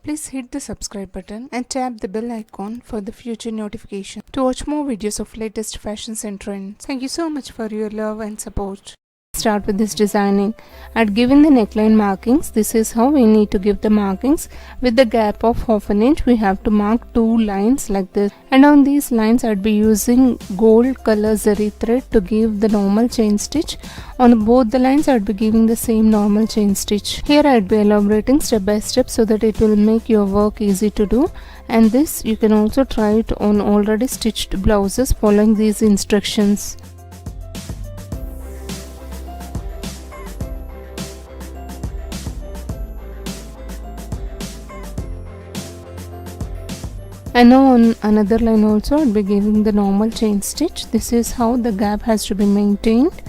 Please hit the subscribe button and tap the bell icon for the future notification to watch more videos of latest fashions and trends. Thank you so much for your love and support. Start with this designing. At giving the neckline markings, this is how we need to give the markings. With the gap of half an inch, we have to mark 2 lines like this, and on these lines I'd be using gold color zari thread to give the normal chain stitch. On both the lines I'd be giving the same normal chain stitch. Here I'd be elaborating step by step so that it will make your work easy to do, and this you can also try it on already stitched blouses following these instructions. And now on another line also I'll be giving the normal chain stitch. This is how the gap has to be maintained.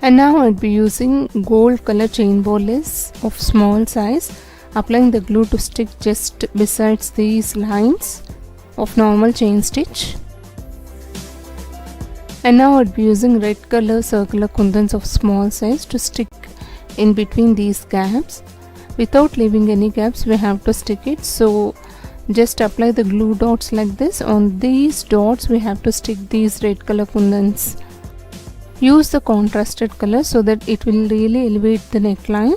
And now I'll be using gold color chain ball lace of small size, applying the glue to stick just besides these lines of normal chain stitch. And now I'll be using red color circular kundans of small size to stick in between these gaps. Without leaving any gaps, we have to stick it, so just apply the glue dots like this. On these dots we have to stick these red color kundans. Use the contrasted color so that it will really elevate the neckline.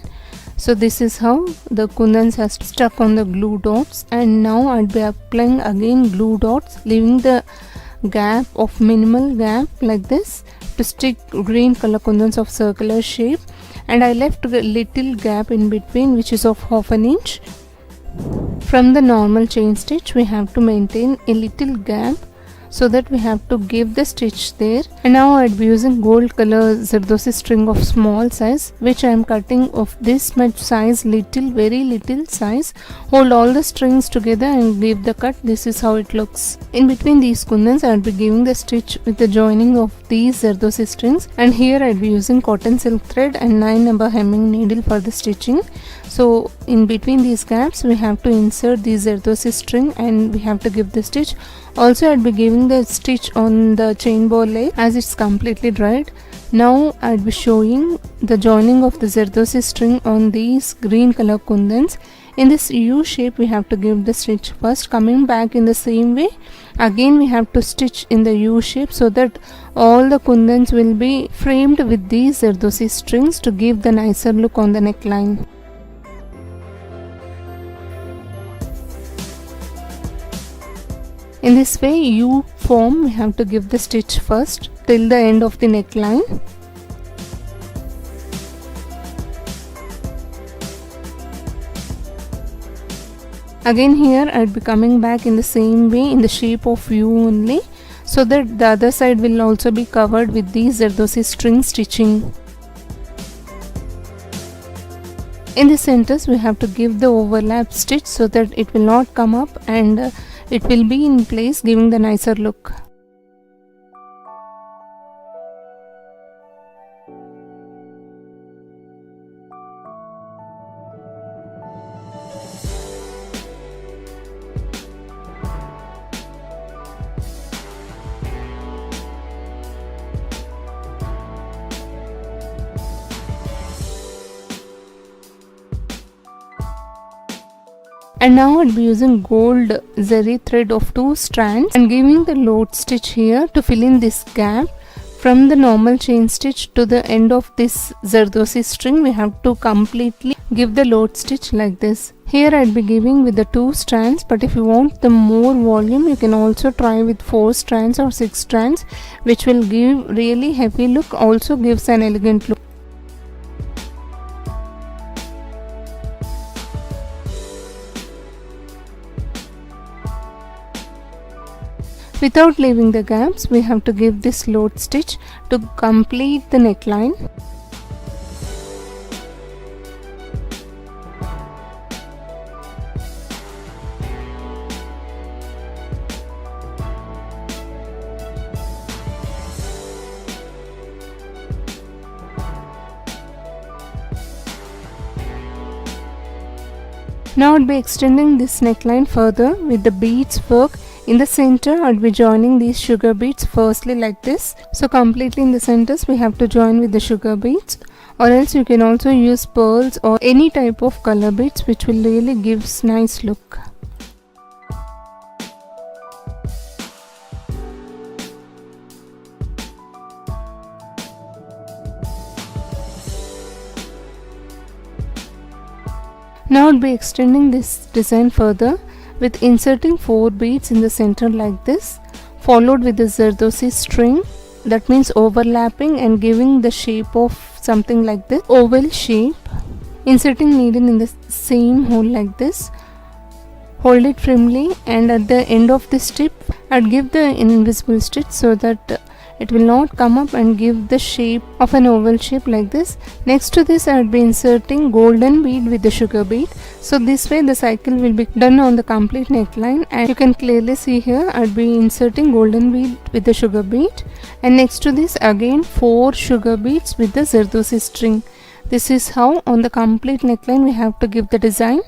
So this is how the kundans has stuck on the glue dots, and now I'll be applying again glue dots, leaving the gap of minimal gap like this to stick green color kundans of circular shape, and I left a little gap in between which is of half an inch. From the normal chain stitch we have to maintain a little gap so that we have to give the stitch there. And now I'd be using gold color zardosi string of small size, which I am cutting of this much size, little, very little size. Hold all the strings together and give the cut. This is how it looks. In between these kundans I'd be giving the stitch with the joining of these zardosi strings, and here I'd be using cotton silk thread and 9 number hemming needle for the stitching. So in between these gaps we have to insert the zardosi string and we have to give the stitch. Also I'd be giving the stitch on the chain ball lace as it's completely dried. Now I'd be showing the joining of the zardosi string on these green color kundans. In this U shape we have to give the stitch first, coming back in the same way. Again we have to stitch in the U shape so that all the kundans will be framed with these zardosi strings to give the nicer look on the neckline. In this way U form we have to give the stitch first till the end of the neckline. Again here I'd be coming back in the same way in the shape of U only, so that the other side will also be covered with these zardosi string stitching. In the centers we have to give the overlap stitch so that it will not come up and it will be in place, giving the nicer look. And now I'll be using gold zari thread of 2 strands and giving the load stitch here to fill in this gap. From the normal chain stitch to the end of this zardosi string we have to completely give the load stitch like this. Here I'll be giving with the 2 strands, but if you want the more volume you can also try with 4 strands or 6 strands, which will give really heavy look, also gives an elegant look. Without leaving the gaps we have to give this load stitch to complete the neckline. Now I'll be extending this neckline further with the beads work. In the center I'll be joining these sugar beads firstly like this. So completely in the centers we have to join with the sugar beads. or else you can also use pearls or any type of color beads, which will really gives nice look. Now I'll be extending this design further with inserting 4 beads in the center like this, followed with the Zardosi string, that means overlapping and giving the shape of something like this, oval shape. Inserting needle in the same hole like this, hold it firmly, and at the end of this tip I'd give the invisible stitch so that it will not come up and give the shape of an oval shape like this. Next to this I would be inserting golden bead with the sugar bead, so this way the cycle will be done on the complete neckline, and you can clearly see here I would be inserting golden bead with the sugar bead, and next to this again 4 sugar beads with the Zardosi string. This is how on the complete neckline we have to give the design.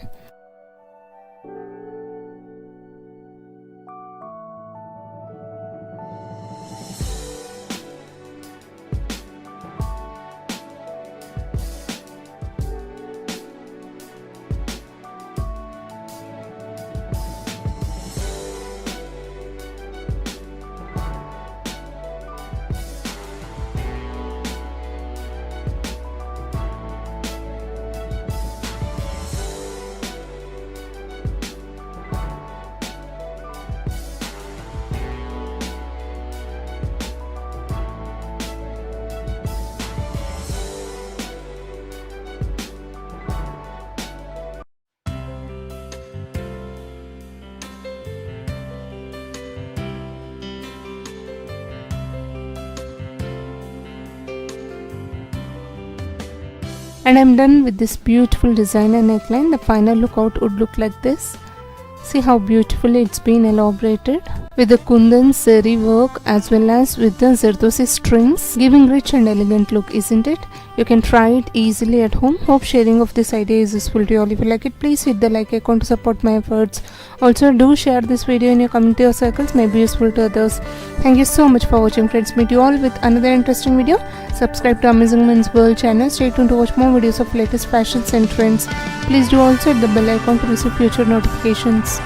And I'm done with this beautiful designer neckline. The final look out would look like this. See how beautifully it's been elaborated with the kundan zari work as well as with the Zardosi strings, giving rich and elegant look, isn't it? You can try it easily at home. Hope sharing of this idea is useful to you all. If you like it, please hit the like icon to support my efforts. Also do share this video in your community or circles, may be useful to others. Thank you so much for watching, friends. Meet you all with another interesting video. Subscribe to Amazing Women's World channel. Stay tuned to watch more videos of latest fashions and trends. Please do also hit the bell icon to receive future notifications.